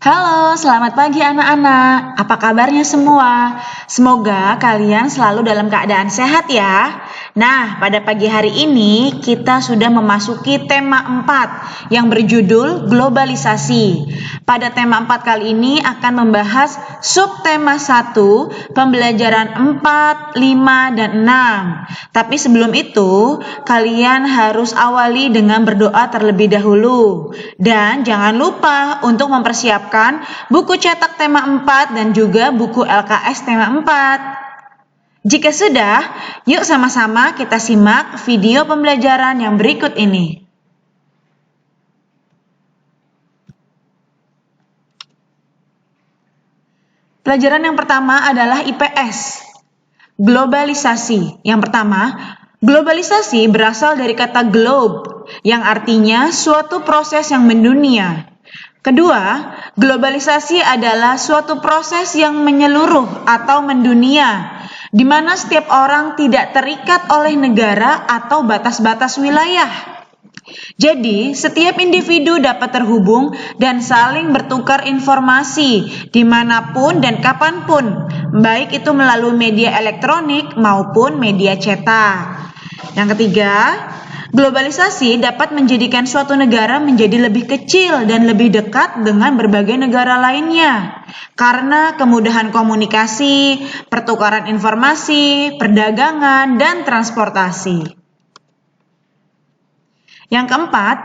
Halo, selamat pagi anak-anak. Apa kabarnya semua? Semoga kalian selalu dalam keadaan sehat ya. Nah, pada pagi hari ini kita sudah memasuki tema 4 yang berjudul globalisasi. Pada tema 4 kali ini akan membahas subtema 1, pembelajaran 4, 5, dan 6. Tapi sebelum itu, kalian harus awali dengan berdoa terlebih dahulu. Dan jangan lupa untuk mempersiapkan buku cetak tema 4 dan juga buku LKS tema 4. Jika sudah, yuk sama-sama kita simak video pembelajaran yang berikut ini. Pelajaran yang pertama adalah IPS, globalisasi. Yang pertama, globalisasi berasal dari kata globe, yang artinya suatu proses yang mendunia. Kedua, globalisasi adalah suatu proses yang menyeluruh atau mendunia, di mana setiap orang tidak terikat oleh negara atau batas-batas wilayah. Jadi, setiap individu dapat terhubung dan saling bertukar informasi dimanapun dan kapanpun, baik itu melalui media elektronik maupun media cetak. Yang ketiga, globalisasi dapat menjadikan suatu negara menjadi lebih kecil dan lebih dekat dengan berbagai negara lainnya karena kemudahan komunikasi, pertukaran informasi, perdagangan, dan transportasi. Yang keempat,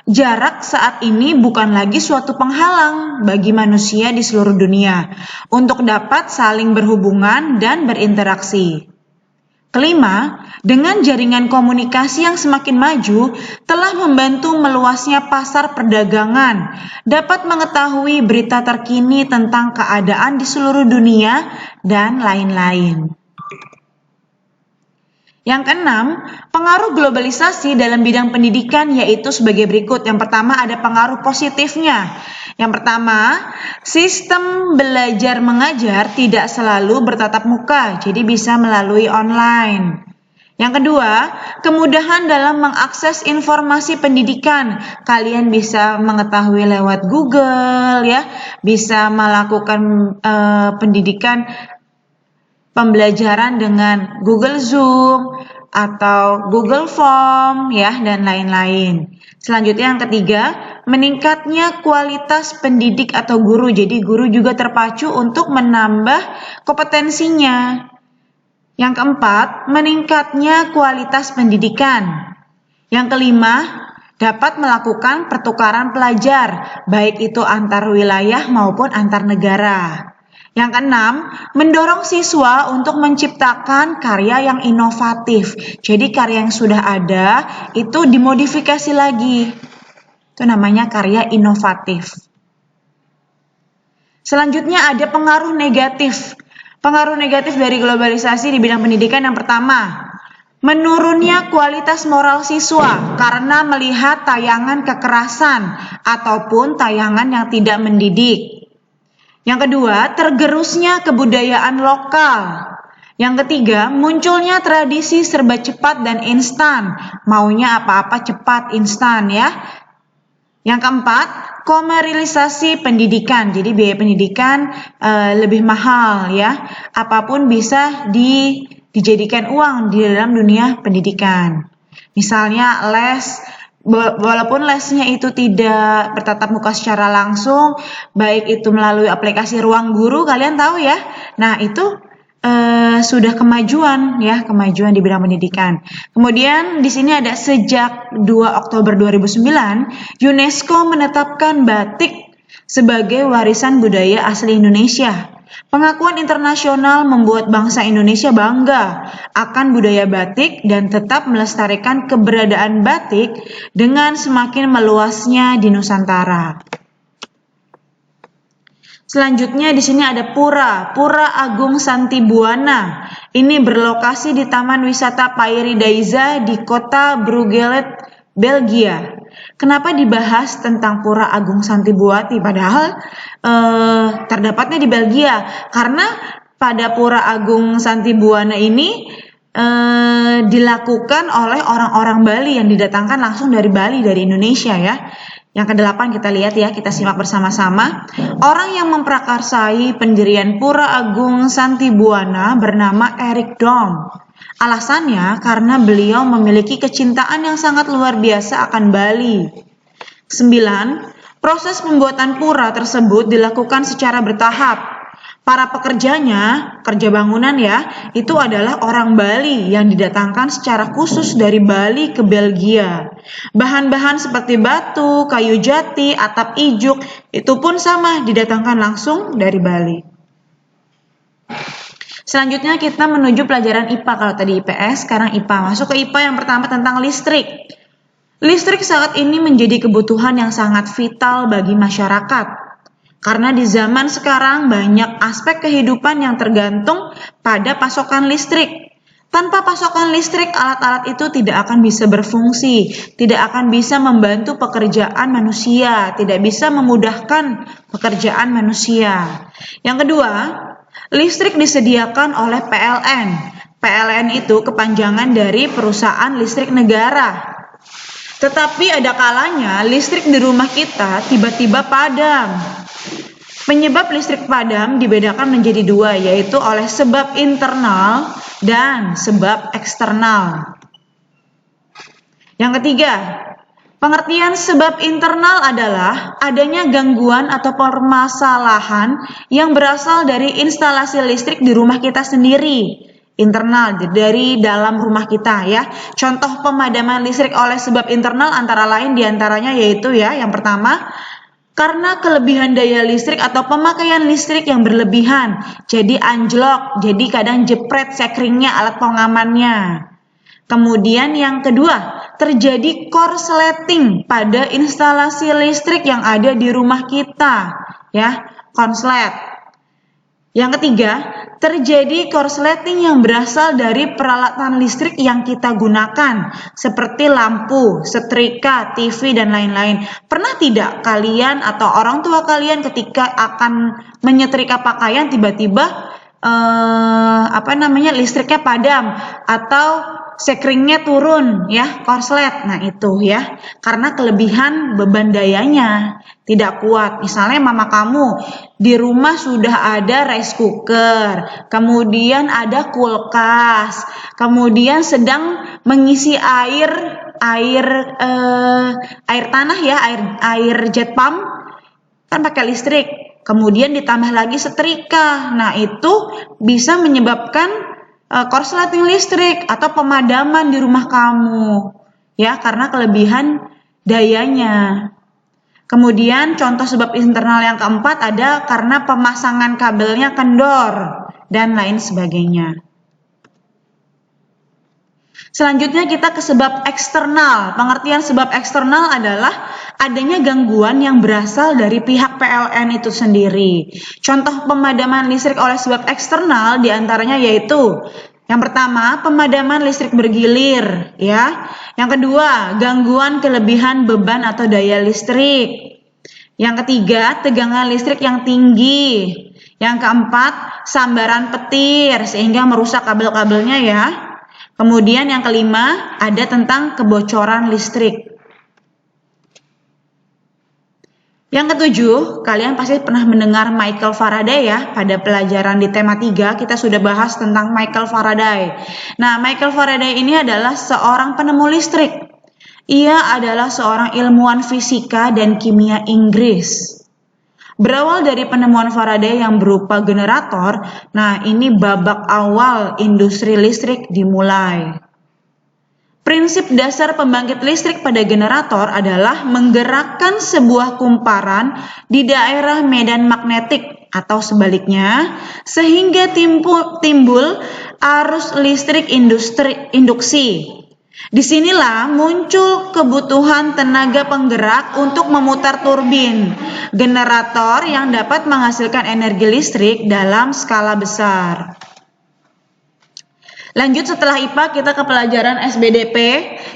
jarak saat ini bukan lagi suatu penghalang bagi manusia di seluruh dunia untuk dapat saling berhubungan dan berinteraksi. Kelima, dengan jaringan komunikasi yang semakin maju telah membantu meluasnya pasar perdagangan, dapat mengetahui berita terkini tentang keadaan di seluruh dunia, dan lain-lain. Yang keenam, pengaruh globalisasi dalam bidang pendidikan yaitu sebagai berikut. Yang pertama ada pengaruh positifnya. Yang pertama, sistem belajar mengajar tidak selalu bertatap muka, jadi bisa melalui online. Yang kedua, kemudahan dalam mengakses informasi pendidikan. Kalian bisa mengetahui lewat Google ya, bisa melakukan pendidikan pembelajaran dengan Google Zoom atau Google Form ya dan lain-lain. Selanjutnya yang ketiga, meningkatnya kualitas pendidik atau guru. Jadi guru juga terpacu untuk menambah kompetensinya. Yang keempat, meningkatnya kualitas pendidikan. Yang kelima, dapat melakukan pertukaran pelajar, baik itu antar wilayah maupun antar negara. Yang keenam, mendorong siswa untuk menciptakan karya yang inovatif. Jadi karya yang sudah ada itu dimodifikasi lagi. Itu namanya karya inovatif. Selanjutnya ada pengaruh negatif. Pengaruh negatif dari globalisasi di bidang pendidikan yang pertama, menurunnya kualitas moral siswa karena melihat tayangan kekerasan ataupun tayangan yang tidak mendidik. Yang kedua, tergerusnya kebudayaan lokal. Yang ketiga, munculnya tradisi serba cepat dan instan. Maunya apa-apa cepat, instan ya. Yang keempat, komersialisasi pendidikan. Jadi biaya pendidikan lebih mahal ya. Apapun bisa dijadikan uang di dalam dunia pendidikan. Misalnya les, walaupun lesnya itu tidak bertatap muka secara langsung, baik itu melalui aplikasi Ruang Guru, kalian tahu ya. Nah, itu sudah kemajuan di bidang pendidikan. Kemudian di sini ada sejak 2 Oktober 2009, UNESCO menetapkan batik sebagai warisan budaya asli Indonesia. Pengakuan internasional membuat bangsa Indonesia bangga akan budaya batik dan tetap melestarikan keberadaan batik dengan semakin meluasnya di Nusantara. Selanjutnya di sini ada Pura Agung Santi Buana. Ini berlokasi di Taman Wisata Payri Daiza di kota Brugelet, Belgia. Kenapa dibahas tentang Pura Agung Santi Buati padahal terdapatnya di Belgia? Karena pada Pura Agung Santi Buana ini dilakukan oleh orang-orang Bali yang didatangkan langsung dari Bali, dari Indonesia ya. Yang kedelapan kita lihat ya, kita simak bersama-sama. Orang yang memprakarsai pendirian Pura Agung Santibuana bernama Erik Dom. Alasannya karena beliau memiliki kecintaan yang sangat luar biasa akan Bali. 9. Proses pembuatan pura tersebut dilakukan secara bertahap. Para pekerjanya, kerja bangunan ya, itu adalah orang Bali yang didatangkan secara khusus dari Bali ke Belgia. Bahan-bahan seperti batu, kayu jati, atap ijuk, itu pun sama didatangkan langsung dari Bali. Selanjutnya kita menuju pelajaran IPA. Kalau tadi IPS, sekarang IPA. Masuk ke IPA yang pertama tentang listrik. Listrik saat ini menjadi kebutuhan yang sangat vital bagi masyarakat. Karena di zaman sekarang banyak aspek kehidupan yang tergantung pada pasokan listrik. Tanpa pasokan listrik, alat-alat itu tidak akan bisa berfungsi, tidak akan bisa membantu pekerjaan manusia, tidak bisa memudahkan pekerjaan manusia. Yang kedua, listrik disediakan oleh PLN. PLN itu kepanjangan dari Perusahaan Listrik Negara. Tetapi ada kalanya listrik di rumah kita tiba-tiba padam. Penyebab listrik padam dibedakan menjadi dua, yaitu oleh sebab internal dan sebab eksternal. Yang ketiga, pengertian sebab internal adalah adanya gangguan atau permasalahan yang berasal dari instalasi listrik di rumah kita sendiri. Internal, dari dalam rumah kita ya. Contoh pemadaman listrik oleh sebab internal antara lain diantaranya yaitu ya, yang pertama, karena kelebihan daya listrik atau pemakaian listrik yang berlebihan, jadi anjlok, jadi kadang jepret sekringnya, alat pengamannya. Kemudian yang kedua, terjadi korsleting pada instalasi listrik yang ada di rumah kita, ya, konslet. Yang ketiga, terjadi korsleting yang berasal dari peralatan listrik yang kita gunakan, seperti lampu, setrika, TV, dan lain-lain. Pernah tidak kalian atau orang tua kalian ketika akan menyetrika pakaian tiba-tiba listriknya padam atau sekringnya turun ya, korslet. Nah itu ya, karena kelebihan beban dayanya tidak kuat. Misalnya mama kamu di rumah sudah ada rice cooker, kemudian ada kulkas, kemudian sedang mengisi air tanah ya, air jet pump kan pakai listrik. Kemudian ditambah lagi setrika. Nah, itu bisa menyebabkan korsleting listrik atau pemadaman di rumah kamu. Ya, karena kelebihan dayanya. Kemudian contoh sebab internal yang keempat ada karena pemasangan kabelnya kendor dan lain sebagainya. Selanjutnya kita ke sebab eksternal. Pengertian sebab eksternal adalah adanya gangguan yang berasal dari pihak PLN itu sendiri. Contoh pemadaman listrik oleh sebab eksternal diantaranya yaitu yang pertama, pemadaman listrik bergilir, ya. Yang kedua, gangguan kelebihan beban atau daya listrik. Yang ketiga, tegangan listrik yang tinggi. Yang keempat, sambaran petir sehingga merusak kabel-kabelnya ya. Kemudian yang kelima, ada tentang kebocoran listrik. Yang ketujuh, kalian pasti pernah mendengar Michael Faraday ya. Pada pelajaran di tema 3, kita sudah bahas tentang Michael Faraday. Nah, Michael Faraday ini adalah seorang penemu listrik. Ia adalah seorang ilmuwan fisika dan kimia Inggris. Berawal dari penemuan Faraday yang berupa generator, nah ini babak awal industri listrik dimulai. Prinsip dasar pembangkit listrik pada generator adalah menggerakkan sebuah kumparan di daerah medan magnetik atau sebaliknya, sehingga timbul arus listrik induksi. Disinilah muncul kebutuhan tenaga penggerak untuk memutar turbin generator yang dapat menghasilkan energi listrik dalam skala besar. Lanjut setelah IPA kita ke pelajaran SBDP.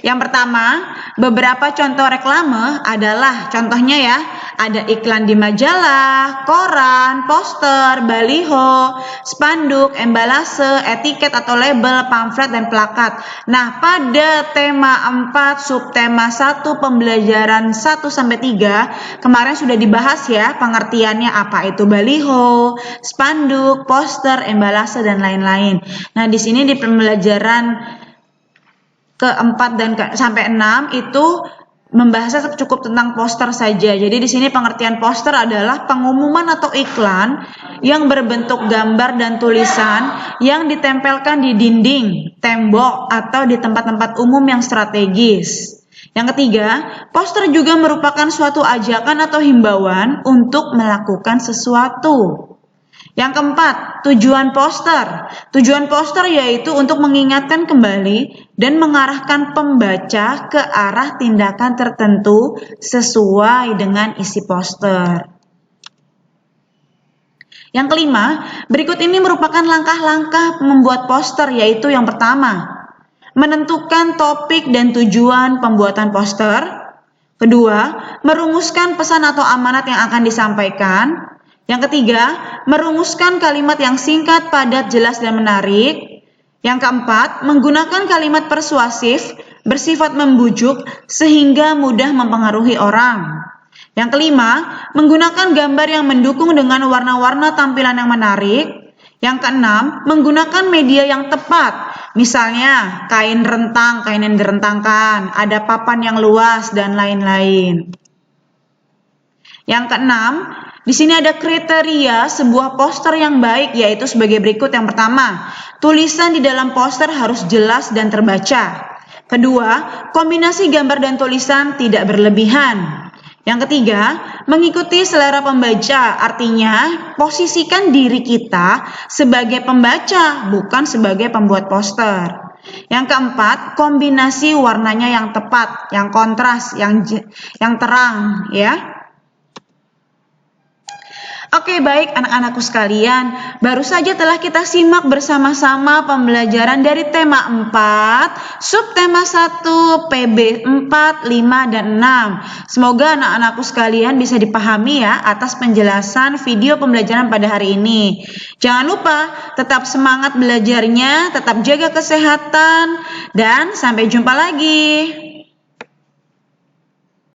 Yang pertama, beberapa contoh reklame adalah contohnya ya, Ada iklan di majalah, koran, poster, baliho, spanduk, embalase, etiket atau label, pamflet, dan plakat. Nah, pada tema 4, subtema 1, pembelajaran 1-3, kemarin sudah dibahas ya pengertiannya apa itu baliho, spanduk, poster, embalase, dan lain-lain. Nah, di sini di pembelajaran keempat dan sampai 6 itu membahasnya cukup tentang poster saja. Jadi di sini pengertian poster adalah pengumuman atau iklan yang berbentuk gambar dan tulisan yang ditempelkan di dinding, tembok, atau di tempat-tempat umum yang strategis. Yang ketiga, poster juga merupakan suatu ajakan atau himbauan untuk melakukan sesuatu. Yang keempat, tujuan poster. Tujuan poster yaitu untuk mengingatkan kembali dan mengarahkan pembaca ke arah tindakan tertentu sesuai dengan isi poster. Yang kelima, berikut ini merupakan langkah-langkah membuat poster, yaitu yang pertama, menentukan topik dan tujuan pembuatan poster. Kedua, merumuskan pesan atau amanat yang akan disampaikan. Yang ketiga, merumuskan kalimat yang singkat, padat, jelas, dan menarik. Yang keempat, menggunakan kalimat persuasif, bersifat membujuk, sehingga mudah mempengaruhi orang. Yang kelima, menggunakan gambar yang mendukung dengan warna-warna tampilan yang menarik. Yang keenam, menggunakan media yang tepat. Misalnya, kain rentang, kain yang direntangkan, ada papan yang luas, dan lain-lain. Yang keenam, di sini ada kriteria sebuah poster yang baik, yaitu sebagai berikut. Yang pertama, tulisan di dalam poster harus jelas dan terbaca. Kedua, kombinasi gambar dan tulisan tidak berlebihan. Yang ketiga, mengikuti selera pembaca, artinya posisikan diri kita sebagai pembaca, bukan sebagai pembuat poster. Yang keempat, kombinasi warnanya yang tepat, yang kontras, yang terang, ya. Oke, baik anak-anakku sekalian, baru saja telah kita simak bersama-sama pembelajaran dari tema 4, subtema 1, PB 4, 5, dan 6. Semoga anak-anakku sekalian bisa dipahami ya atas penjelasan video pembelajaran pada hari ini. Jangan lupa tetap semangat belajarnya, tetap jaga kesehatan, dan sampai jumpa lagi.